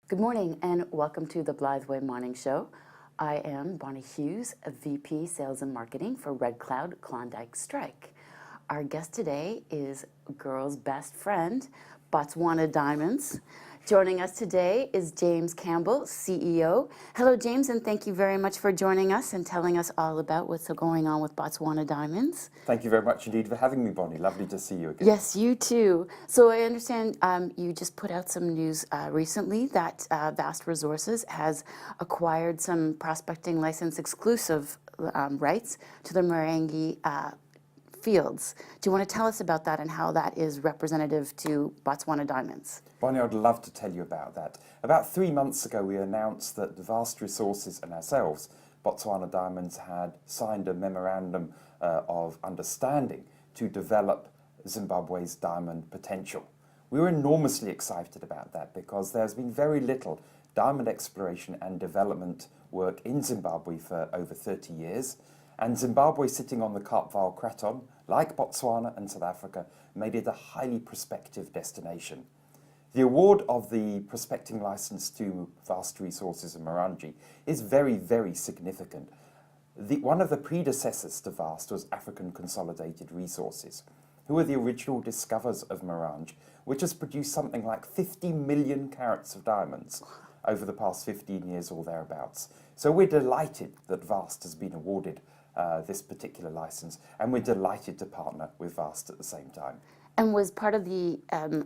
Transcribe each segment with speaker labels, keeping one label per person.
Speaker 1: Good morning and welcome to the Blytheway Morning Show. I am Bonnie Hughes, a VP Sales and Marketing for Red Cloud Klondike Strike. Our guest today is girl's best friend, Botswana Diamonds. Joining us today is James Campbell, CEO. Hello, James, and thank you very much for joining us and telling us all about what's going on with Botswana Diamonds.
Speaker 2: Thank you very much indeed for having me, Bonnie. Lovely to see you again.
Speaker 1: Yes, you too. So I understand you just put out some news recently that Vast Resources has acquired some prospecting license exclusive rights to the Marange fields. Do you want to tell us about that and how that is representative to Botswana Diamonds?
Speaker 2: Bonnie, I'd love to tell you about that. About 3 months ago, we announced that Vast Resources and ourselves, Botswana Diamonds, had signed a memorandum of understanding to develop Zimbabwe's diamond potential. We were enormously excited about that because there's been very little diamond exploration and development work in Zimbabwe for over 30 years. And Zimbabwe, sitting on the Campbell Craton, like Botswana and South Africa, made it a highly prospective destination. The award of the prospecting license to Vast Resources and Marange is very, very significant. One of the predecessors to Vast was African Consolidated Resources, who were the original discoverers of Marange, which has produced something like 50 million carats of diamonds over the past 15 years or thereabouts. So we're delighted that Vast has been awarded this particular license, and we're delighted to partner with Vast at the same time.
Speaker 1: And was part of the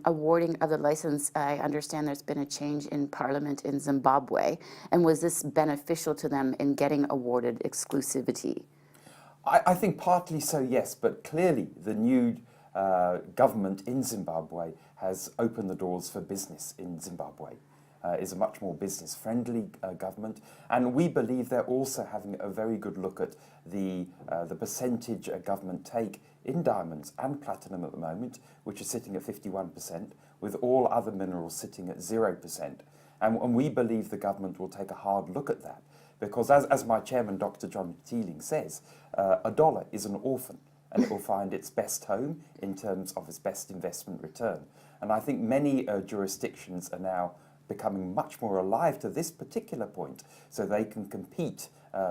Speaker 1: awarding of the license, I understand there's been a change in Parliament in Zimbabwe, and was this beneficial to them in getting awarded exclusivity?
Speaker 2: I think partly so, yes, but clearly the new government in Zimbabwe has opened the doors for business in Zimbabwe. Is a much more business-friendly government, and we believe they're also having a very good look at the percentage a government take in diamonds and platinum at the moment, which is sitting at 51%, with all other minerals sitting at 0%. And we believe the government will take a hard look at that, because as my chairman, Dr. John Teeling, says, a dollar is an orphan, and it will find its best home in terms of its best investment return. And I think many jurisdictions are now becoming much more alive to this particular point, so they can compete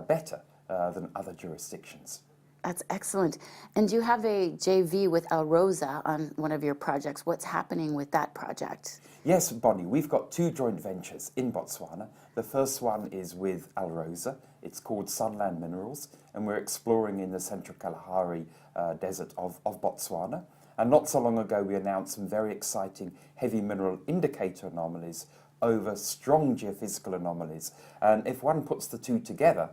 Speaker 2: better than other jurisdictions.
Speaker 1: That's excellent. And you have a JV with Elrosa on one of your projects. What's happening with that project?
Speaker 2: Yes, Bonnie, we've got 2 joint ventures in Botswana. The first one is with Elrosa. It's called Sunland Minerals, and we're exploring in the Central Kalahari desert of Botswana. And not so long ago, we announced some very exciting heavy mineral indicator anomalies over strong geophysical anomalies. And if one puts the 2 together,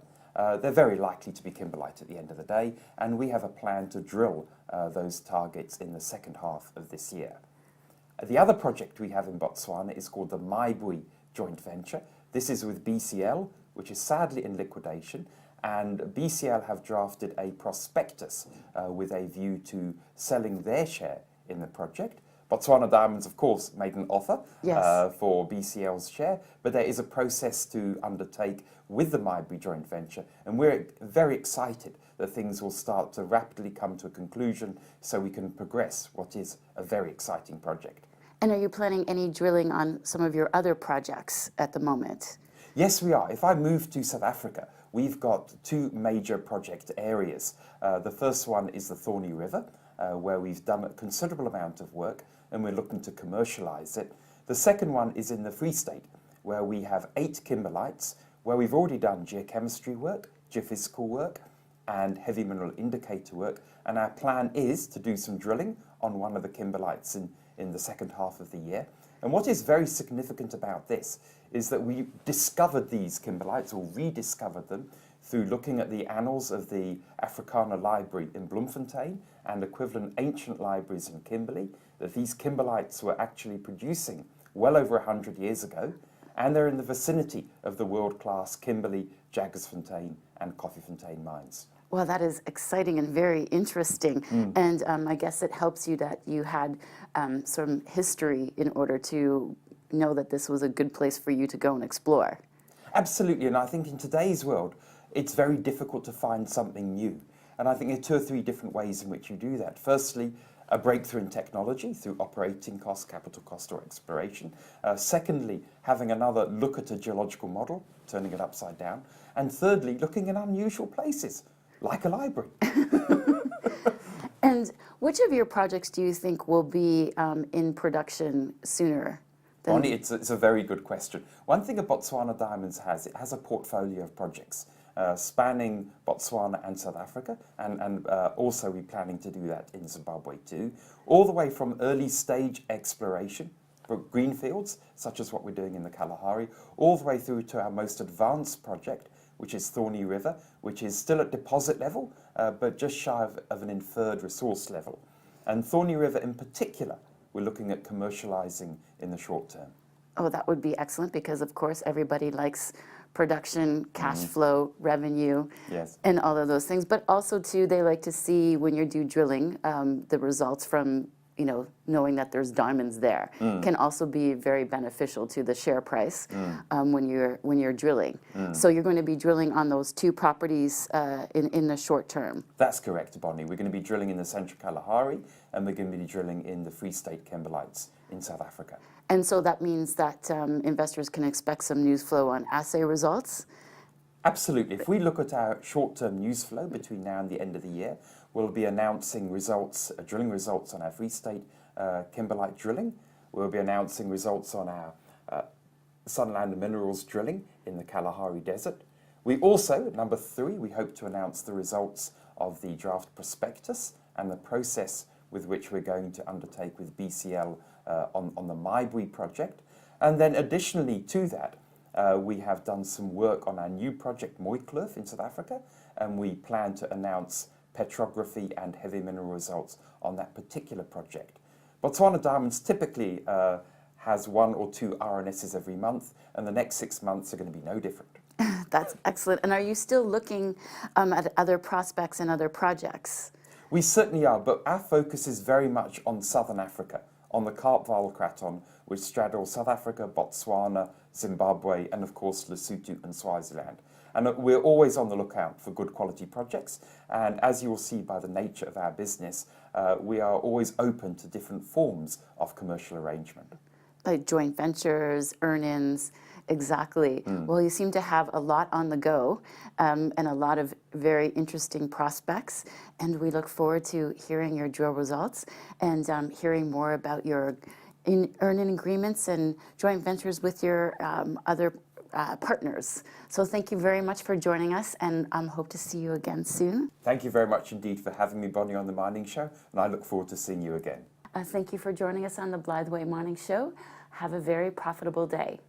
Speaker 2: they're very likely to be kimberlite at the end of the day, and we have a plan to drill those targets in the second half of this year. The other project we have in Botswana is called the Maibui joint venture. This is with BCL, which is sadly in liquidation, and BCL have drafted a prospectus with a view to selling their share in the project. Botswana Diamonds, of course, made an offer for BCL's share, but there is a process to undertake with the Maibui joint venture, and we're very excited that things will start to rapidly come to a conclusion so we can progress what is a very exciting project.
Speaker 1: And are you planning any drilling on some of your other projects at the moment?
Speaker 2: Yes, we are. If I move to South Africa, we've got 2 major project areas. The first one is the Thorny River, where we've done a considerable amount of work, and we're looking to commercialize it. The second one is in the Free State, where we have 8 kimberlites, where we've already done geochemistry work, geophysical work, and heavy mineral indicator work. And our plan is to do some drilling on one of the kimberlites in the second half of the year. And what is very significant about this is that we discovered these kimberlites, or rediscovered them, through looking at the annals of the Africana Library in Bloemfontein and equivalent ancient libraries in Kimberley, that these kimberlites were actually producing well over 100 years ago, and they're in the vicinity of the world-class Kimberley, Jagersfontein and Koffiefontein mines.
Speaker 1: Well, that is exciting and very interesting. And I guess it helps you that you had some history in order to know that this was a good place for you to go and explore.
Speaker 2: Absolutely, and I think in today's world, it's very difficult to find something new. And I think there are 2 or 3 different ways in which you do that. Firstly, a breakthrough in technology through operating cost, capital cost, or exploration. Secondly, having another look at a geological model, turning it upside down. And thirdly, looking in unusual places, like a library.
Speaker 1: And which of your projects do you think will be in production sooner?
Speaker 2: Bonnie, it's a very good question. One thing that Botswana Diamonds has, it has a portfolio of projects spanning Botswana and South Africa, and also we're planning to do that in Zimbabwe too, all the way from early stage exploration for greenfields, such as what we're doing in the Kalahari, all the way through to our most advanced project, which is Thorny River, which is still at deposit level, but just shy of an inferred resource level. And Thorny River in particular, we're looking at commercializing in the short term.
Speaker 1: Oh, that would be excellent because, of course, everybody likes production, cash flow, revenue,
Speaker 2: Yes.
Speaker 1: and all of those things. But also, too, they like to see when you do drilling, the results from, knowing that there's diamonds there can also be very beneficial to the share price when you're drilling. So you're going to be drilling on those two properties in the short term.
Speaker 2: That's correct, Bonnie. We're going to be drilling in the Central Kalahari, and we're going to be drilling in the Free State Campbellites in South Africa.
Speaker 1: And so that means that investors can expect some news flow on assay results?
Speaker 2: Absolutely. If we look at our short-term news flow between now and the end of the year, we'll be announcing results, drilling results on our Free State Kimberlite drilling. We'll be announcing results on our Sunland Minerals drilling in the Kalahari Desert. We also, number 3, we hope to announce the results of the draft prospectus and the process with which we're going to undertake with BCL on the Maibui project. And then additionally to that, we have done some work on our new project, Mooikloof, in South Africa, and we plan to announce petrography and heavy mineral results on that particular project. Botswana Diamonds typically has 1 or 2 RNSs every month, and the next 6 months are going to be no different.
Speaker 1: That's excellent. And are you still looking at other prospects and other projects?
Speaker 2: We certainly are, but our focus is very much on Southern Africa, on the Campbell Craton, which straddles South Africa, Botswana, Zimbabwe, and of course Lesotho and Swaziland. And we're always on the lookout for good quality projects, and as you will see by the nature of our business, we are always open to different forms of commercial arrangement.
Speaker 1: Like joint ventures, earn-ins, exactly. Well, you seem to have a lot on the go and a lot of very interesting prospects, and we look forward to hearing your drill results and hearing more about your earn-in agreements and joint ventures with your other partners. So thank you very much for joining us, and hope to see you again soon.
Speaker 2: Thank you very much indeed for having me, Bonnie, on the Mining Show, and I look forward to seeing you again.
Speaker 1: Thank you for joining us on the Blythe Way Mining Show. Have a very profitable day.